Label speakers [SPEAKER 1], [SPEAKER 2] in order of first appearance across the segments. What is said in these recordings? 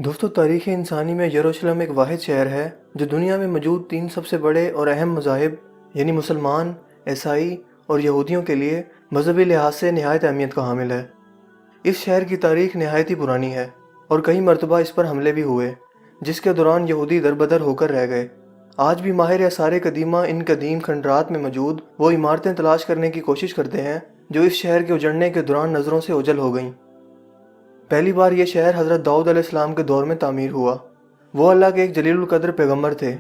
[SPEAKER 1] دوستو تاریخ انسانی میں یروشلم ایک واحد شہر ہے جو دنیا میں موجود تین سب سے بڑے اور اہم مذاہب یعنی مسلمان، عیسائی اور یہودیوں کے لیے مذہبی لحاظ سے نہایت اہمیت کا حامل ہے۔ اس شہر کی تاریخ نہایت ہی پرانی ہے اور کئی مرتبہ اس پر حملے بھی ہوئے جس کے دوران یہودی دربدر ہو کر رہ گئے۔ آج بھی ماہر آثار قدیمہ ان قدیم کھنڈرات میں موجود وہ عمارتیں تلاش کرنے کی کوشش کرتے ہیں جو اس شہر کے اجڑنے کے دوران نظروں سے اوجھل ہو گئیں۔ پہلی بار یہ شہر حضرت داؤد علیہ السلام کے دور میں تعمیر ہوا۔ وہ اللہ کے ایک جلیل القدر پیغمبر تھے۔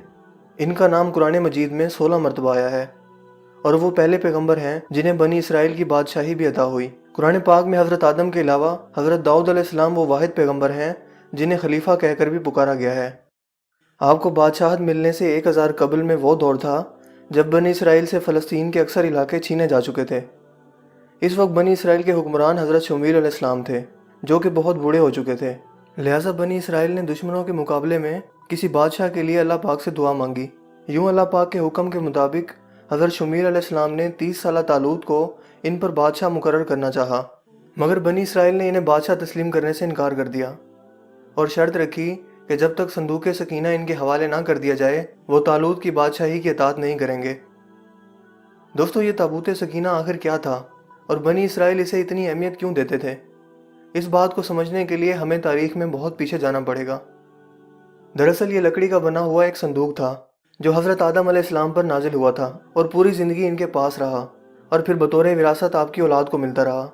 [SPEAKER 1] ان کا نام قرآن مجید میں 16 مرتبہ آیا ہے اور وہ پہلے پیغمبر ہیں جنہیں بنی اسرائیل کی بادشاہی بھی عطا ہوئی۔ قرآن پاک میں حضرت آدم کے علاوہ حضرت داؤد علیہ السلام وہ واحد پیغمبر ہیں جنہیں خلیفہ کہہ کر بھی پکارا گیا ہے۔ آپ کو بادشاہت ملنے سے 1000 قبل میں وہ دور تھا جب بنی اسرائیل سے فلسطین کے اکثر علاقے چھینے جا چکے تھے۔ اس وقت بنی اسرائیل کے حکمران حضرت شمویل علیہ السلام تھے جو کہ بہت بوڑھے ہو چکے تھے، لہٰذا بنی اسرائیل نے دشمنوں کے مقابلے میں کسی بادشاہ کے لیے اللہ پاک سے دعا مانگی۔ یوں اللہ پاک کے حکم کے مطابق حضرت شمویل علیہ السلام نے 30 سالہ طالوت کو ان پر بادشاہ مقرر کرنا چاہا، مگر بنی اسرائیل نے انہیں بادشاہ تسلیم کرنے سے انکار کر دیا اور شرط رکھی کہ جب تک صندوق سکینہ ان کے حوالے نہ کر دیا جائے وہ طالوت کی بادشاہی کی اطاعت نہیں کریں گے۔ دوستو یہ تابوت سکینہ آخر کیا تھا اور بنی اسرائیل اسے اتنی اہمیت کیوں دیتے تھے؟ اس بات کو سمجھنے کے لیے ہمیں تاریخ میں بہت پیچھے جانا پڑے گا۔ دراصل یہ لکڑی کا بنا ہوا ایک صندوق تھا جو حضرت آدم علیہ السلام پر نازل ہوا تھا اور پوری زندگی ان کے پاس رہا اور پھر بطور وراثت آپ کی اولاد کو ملتا رہا،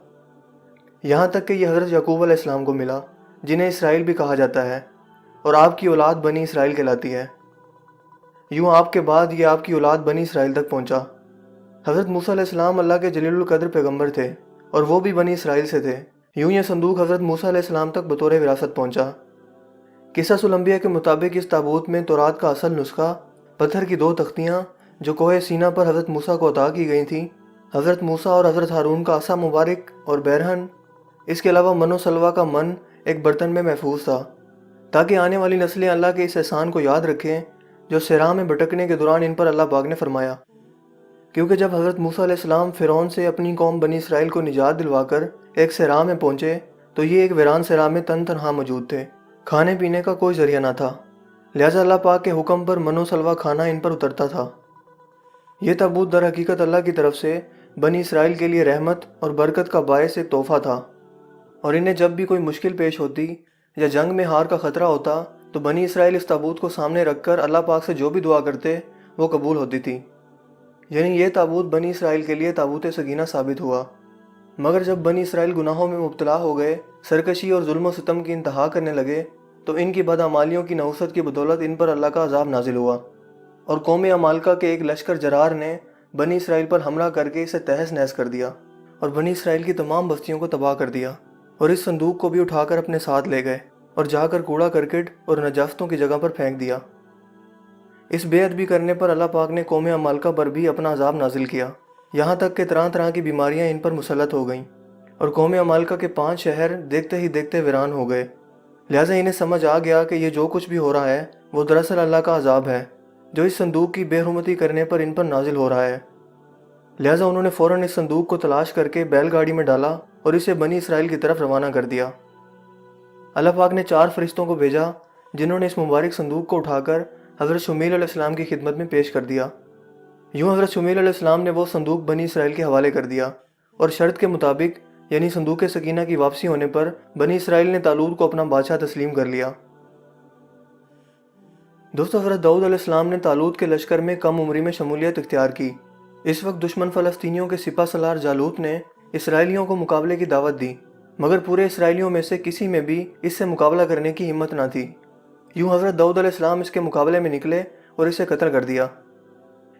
[SPEAKER 1] یہاں تک کہ یہ حضرت یعقوب علیہ السلام کو ملا جنہیں اسرائیل بھی کہا جاتا ہے، اور آپ کی اولاد بنی اسرائیل کہلاتی ہے۔ یوں آپ کے بعد یہ آپ کی اولاد بنی اسرائیل تک پہنچا۔ حضرت موسیٰ علیہ السلام اللہ کے جلیل القدر پیغمبر تھے اور وہ بھی بنی اسرائیل سے تھے۔ یوں یہ صندوق حضرت موسیٰ علیہ السلام تک بطور وراثت پہنچا۔ قصص الانبیاء کے مطابق اس تابوت میں تورات کا اصل نسخہ، پتھر کی 2 تختیاں جو کوہ سینا پر حضرت موسیٰ کو عطا کی گئی تھیں، حضرت موسیٰ اور حضرت ہارون کا عصا مبارک اور بیرہن، اس کے علاوہ من و سلوہ کا من ایک برتن میں محفوظ تھا تاکہ آنے والی نسلیں اللہ کے اس احسان کو یاد رکھیں جو صحرا میں بھٹکنے کے دوران ان پر اللہ پاک نے فرمایا۔ کیونکہ جب حضرت موسیٰ علیہ السلام فرعون سے اپنی قوم بنی اسرائیل کو نجات دلوا کر ایک صحرا میں پہنچے تو یہ ایک ویران صحرا میں تنہا موجود تھے، کھانے پینے کا کوئی ذریعہ نہ تھا، لہٰذا اللہ پاک کے حکم پر من و سلوہ کھانا ان پر اترتا تھا۔ یہ تابوت در حقیقت اللہ کی طرف سے بنی اسرائیل کے لیے رحمت اور برکت کا باعث ایک تحفہ تھا، اور انہیں جب بھی کوئی مشکل پیش ہوتی یا جنگ میں ہار کا خطرہ ہوتا تو بنی اسرائیل اس تابوت کو سامنے رکھ کر اللہ پاک سے جو بھی دعا کرتے وہ قبول ہوتی تھی۔ یعنی یہ تابوت بنی اسرائیل کے لیے تابوت سکینہ ثابت ہوا۔ مگر جب بنی اسرائیل گناہوں میں مبتلا ہو گئے، سرکشی اور ظلم و ستم کی انتہا کرنے لگے تو ان کی بدعمالیوں کی نحوست کی بدولت ان پر اللہ کا عذاب نازل ہوا، اور قوم عمالقہ کے ایک لشکر جرار نے بنی اسرائیل پر حملہ کر کے اسے تہس نہس کر دیا اور بنی اسرائیل کی تمام بستیوں کو تباہ کر دیا، اور اس صندوق کو بھی اٹھا کر اپنے ساتھ لے گئے اور جا کر کوڑا کرکٹ اور نجاستوں کی جگہ پر پھینک دیا۔ اس بے ادبی کرنے پر اللہ پاک نے قوم عمالقہ پر بھی اپنا عذاب نازل کیا، یہاں تک کہ طرح طرح کی بیماریاں ان پر مسلط ہو گئیں اور قوم عمالقہ کے 5 شہر دیکھتے ہی دیکھتے ویران ہو گئے۔ لہٰذا انہیں سمجھ آ گیا کہ یہ جو کچھ بھی ہو رہا ہے وہ دراصل اللہ کا عذاب ہے جو اس صندوق کی بے حرمتی کرنے پر ان پر نازل ہو رہا ہے۔ لہٰذا انہوں نے فوراً اس صندوق کو تلاش کر کے بیل گاڑی میں ڈالا اور اسے بنی اسرائیل کی طرف روانہ کر دیا۔ اللہ پاک نے 4 فرشتوں کو بھیجا جنہوں نے اس مبارک صندوق کو اٹھا کر حضرت شمویل علیہ السلام کی خدمت میں پیش کر دیا۔ یوں حضرت شمویل علیہ السلام نے وہ صندوق بنی اسرائیل کے حوالے کر دیا، اور شرط کے مطابق یعنی صندوق سکینہ کی واپسی ہونے پر بنی اسرائیل نے طالوت کو اپنا بادشاہ تسلیم کر لیا۔ دوستو حضرت داؤد علیہ السلام نے طالوت کے لشکر میں کم عمری میں شمولیت اختیار کی۔ اس وقت دشمن فلسطینیوں کے سپہ سالار جالوت نے اسرائیلیوں کو مقابلے کی دعوت دی، مگر پورے اسرائیلیوں میں سے کسی میں بھی اس سے مقابلہ کرنے کی ہمت نہ تھی۔ یوں حضرت داؤد علیہ السلام اس کے مقابلے میں نکلے اور اسے قتل کر دیا۔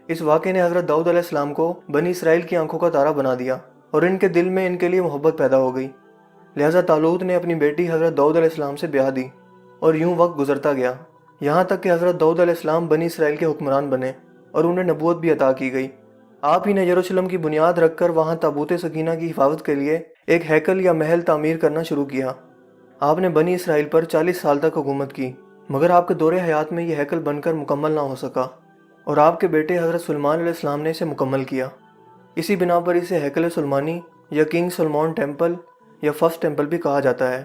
[SPEAKER 1] اس واقعے نے حضرت داؤد علیہ السلام کو بنی اسرائیل کی آنکھوں کا تارا بنا دیا اور ان کے دل میں ان کے لیے محبت پیدا ہو گئی، لہٰذا طالوت نے اپنی بیٹی حضرت داؤد علیہ السلام سے بیاہ دی، اور یوں وقت گزرتا گیا یہاں تک کہ حضرت داؤد علیہ السلام بنی اسرائیل کے حکمران بنے اور انہیں نبوت بھی عطا کی گئی۔ آپ ہی نے یروشلم کی بنیاد رکھ کر وہاں تابوت سکینہ کی حفاظت کے لیے ایک ہیکل یا محل تعمیر کرنا شروع کیا۔ آپ نے بنی اسرائیل پر 40 سال تک حکومت کی، مگر آپ کے دور حیات میں یہ ہیکل بن کر مکمل نہ ہو سکا، اور آپ کے بیٹے حضرت سلیمان علیہ السلام نے اسے مکمل کیا۔ اسی بنا پر اسے ہیکل سلیمانی یا کنگ سلمان ٹیمپل یا فرسٹ ٹیمپل بھی کہا جاتا ہے۔